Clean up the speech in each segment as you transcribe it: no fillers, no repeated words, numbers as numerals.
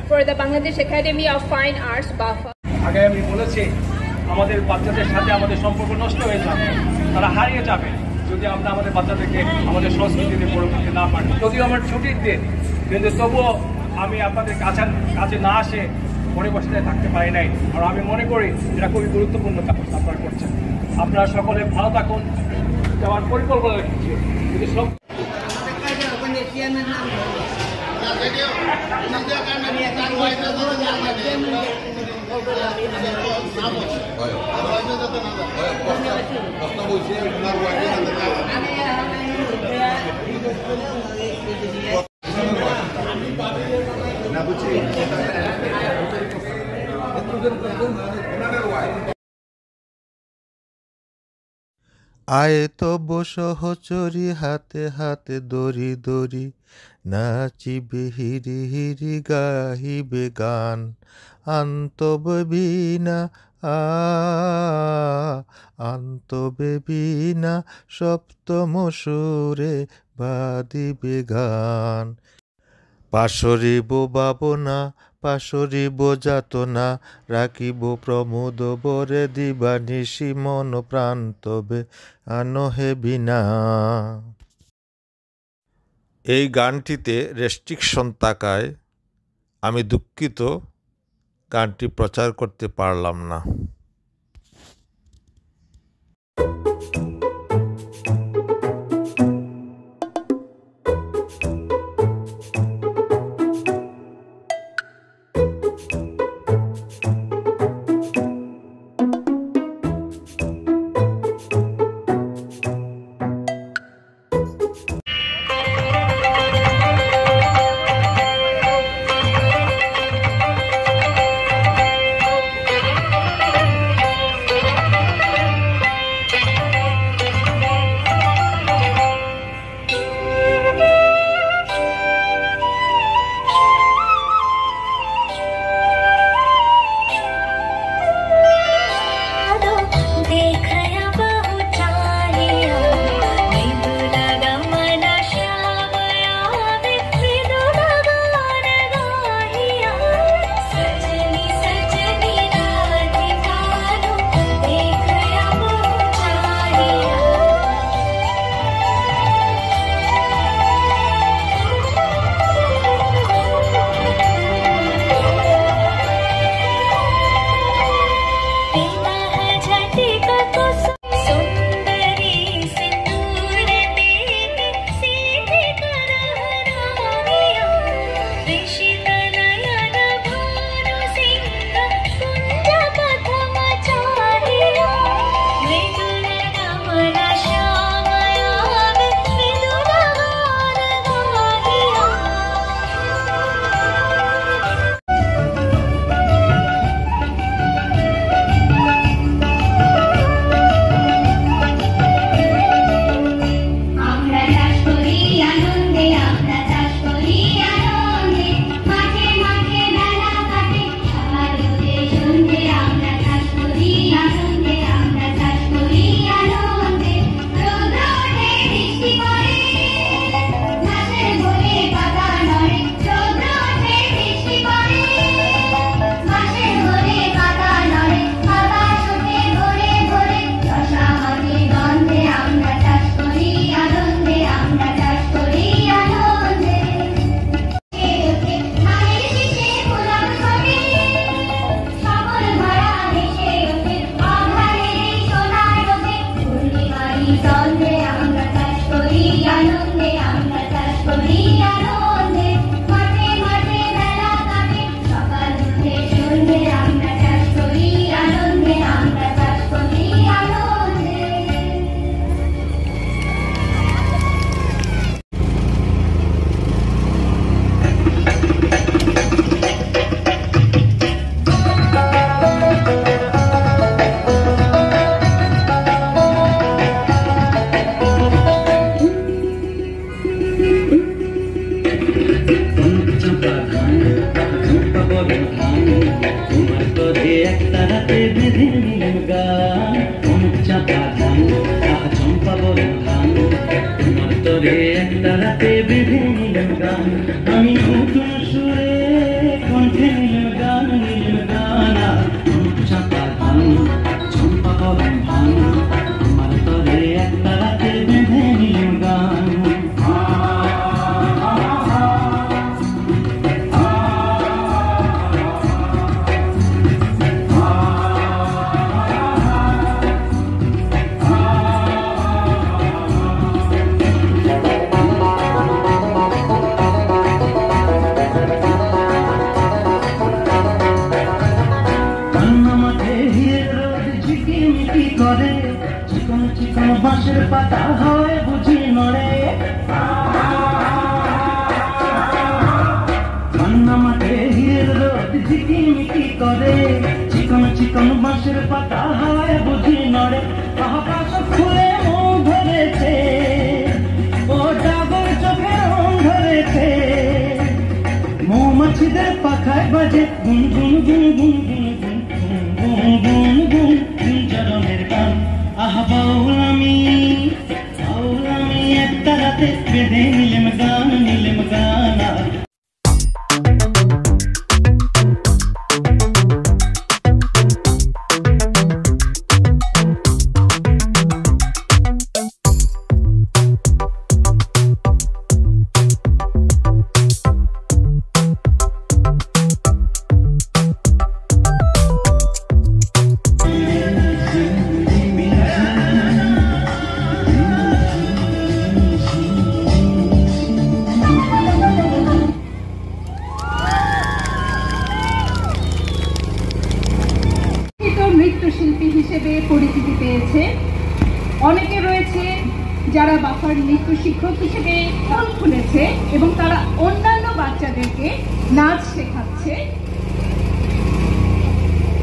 for the Bangladesh Academy of Fine Arts, BAFA. আগে আমি বলেছি আমাদের বাচ্চাদের সাথে আমাদের সম্পর্ক নষ্ট হয়ে যাবে, তারা হারিয়ে যাবে যদি আমরা আমাদের বাচ্চাদেরকে আমাদের সংস্কৃতিতে বড় করতে না পারি। যদিও আমার ছুটির দিন, কিন্তু তবুও আমি আপনাদের কাছে না আসে ঘরে বসে থাকতে পারি নাই। আর আমি মনে করি এটা খুবই গুরুত্বপূর্ণ কাজ আপনারা করছেন। আপনারা সকলে ভালো থাকুন, যাওয়ার পরিকল্পনা রেখেছি। যদি সব আয় তব সহচরী হাতে হাতে দড়ি দড়ি, নাচিবে হিরি হিরি গাহিবে গান, আন্তবে বীণা আন্তবে বীণা সপ্তম সুরে বাদিবে গান। পাশরিব বাবনা পাশরিব যাতনা, রাখিব প্রমোদ বরে দিবানিশি মন প্রাণ তবে আনহে বিনা। এই গানটিতে রেস্ট্রিকশন থাকায় আমি দুঃখিত, গানটি প্রচার করতে পারলাম না। একটা রাতে বেঁধে নিলাম গান, আমি নতুন সুরে কণ্ঠে পাতা হয় বুঝি নড়ে ঠান্ডা মাঠে হিরের রোদ ঝিকিমিকি করে চিকন চিকন বাঁশের পাতা হয় বুঝি নড়ে আকাশ ফুলে মন ধরেছে ও ডাগর চোখে রং ধরেছে মৌমাছিদের পাখায় বাজে গুন গুন গুন গুন গুন গুন গুন গুন গুন চরণের গান আহা বাউল আমি একটা রাতে বেঁধে নিলেম গান নৃত্যশিল্পী হিসেবে পরিচিতি পেয়েছে। অনেকে রয়েছে যারা বাফার নৃত্য শিক্ষক হিসেবে স্কুল খুলেছে এবং তারা অন্যান্য বাচ্চাদেরকে নাচ শেখাচ্ছে।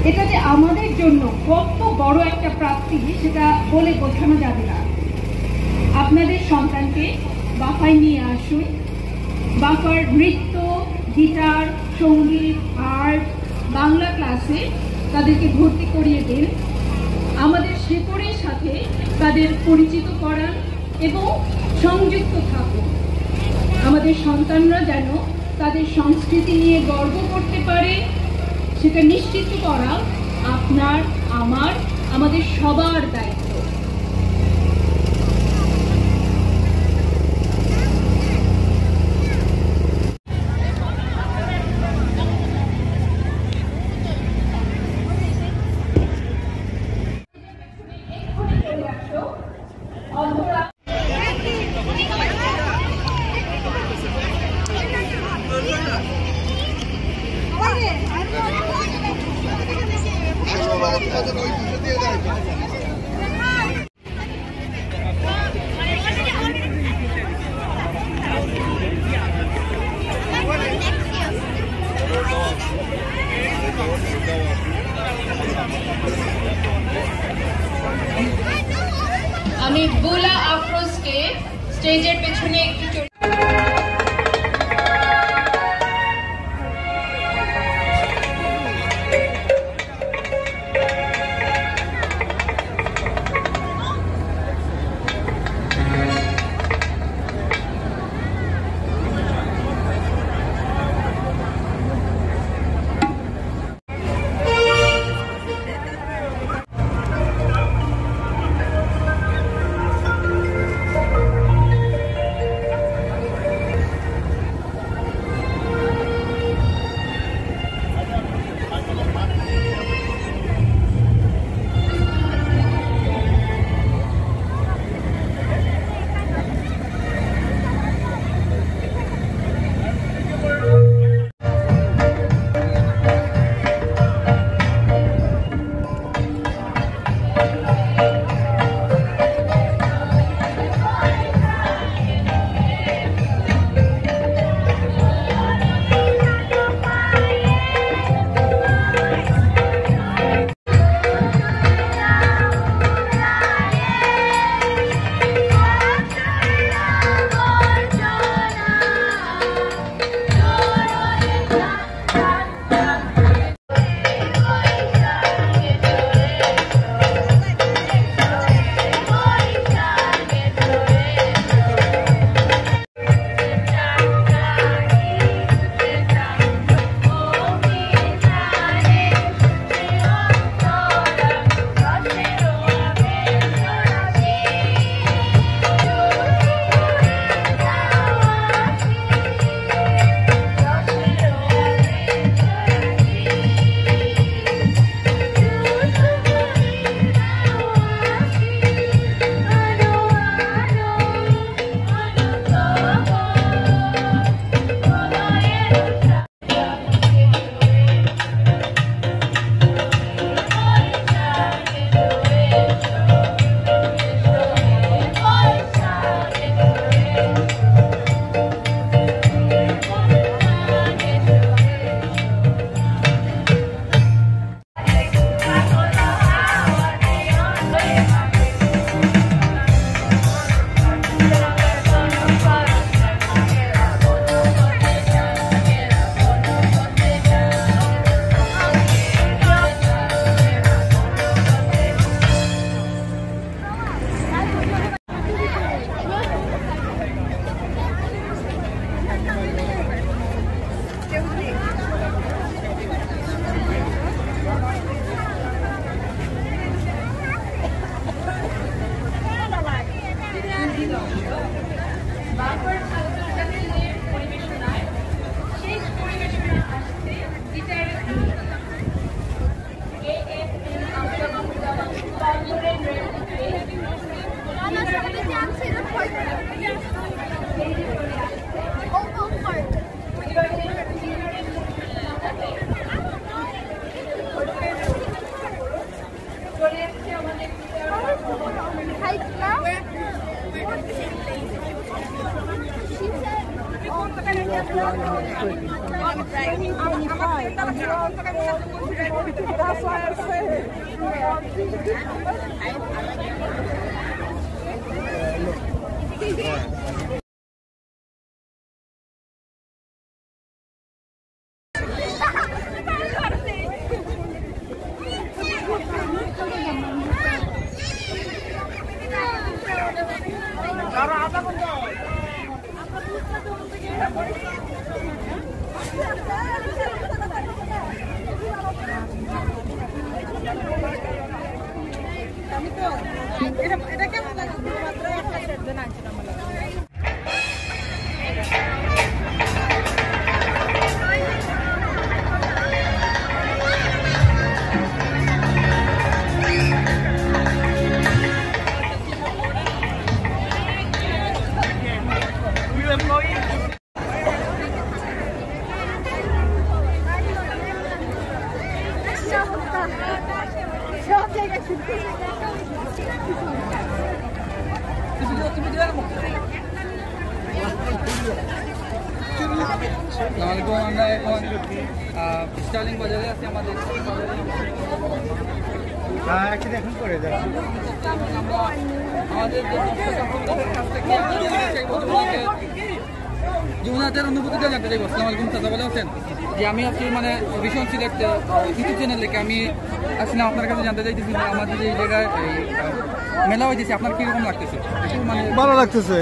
এটা যে আমাদের জন্য কত বড় একটা প্রাপ্তি সেটা বলে বোঝানো যাবে না। আপনাদের সন্তানকে বাফায় নিয়ে আসুন। বাফার নৃত্য, গিটার, সঙ্গীত, আর্ট, বাংলা ক্লাসে তাদেরকে ভর্তি করিয়ে দিন। আমাদের শেকড়ের সাথে তাদের পরিচিত করান এবং সংযুক্ত থাকুন। আমাদের সন্তানরা যেন তাদের সংস্কৃতি নিয়ে গর্ব করতে পারে সেটা নিশ্চিত করা আপনার, আমাদের সবার দায়িত্ব। আমি বুলা আফরোজকে স্টেজের পেছনে একটু That's why I said it. এটা কেমন লাগে মাত্র একটা সেট দেন আনছেন আমরা আমরা এখন স্টার্লিং বাজারে আছি আমাদের এখন করে দেয় আমাদের কাছ থেকে জীবনাতের অনুভূতিটা জানতে চাইব। আসসালামু আলাইকুম, চাচা ভালো আছেন? যে আমি আছি মানে ভীষণ সিলেক্ট ইউটিউব চ্যানেল থেকে আমি আসলাম আপনার কাছে জানতে চাইতেছি যে আমাদের যে জায়গায় এই মেলা হয়েছে আপনার কীরকম লাগতেছে? মানে ভালো লাগতেছে।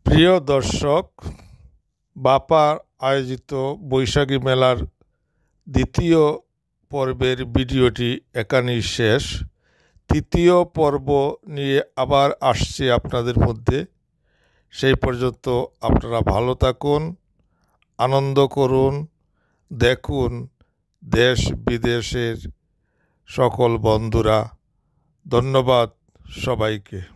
প্রিয় দর্শক, বাপার আয়োজিত বৈশাখী মেলার দ্বিতীয় পর্বের ভিডিওটি এখানেই শেষ। তৃতীয় পর্ব নিয়ে আবার আসছি আপনাদের মধ্যে। সেই পর্যন্ত আপনারা ভালো থাকুন, আনন্দ করুন, দেখুন দেশ বিদেশের সকল বন্ধুরা। ধন্যবাদ সবাইকে।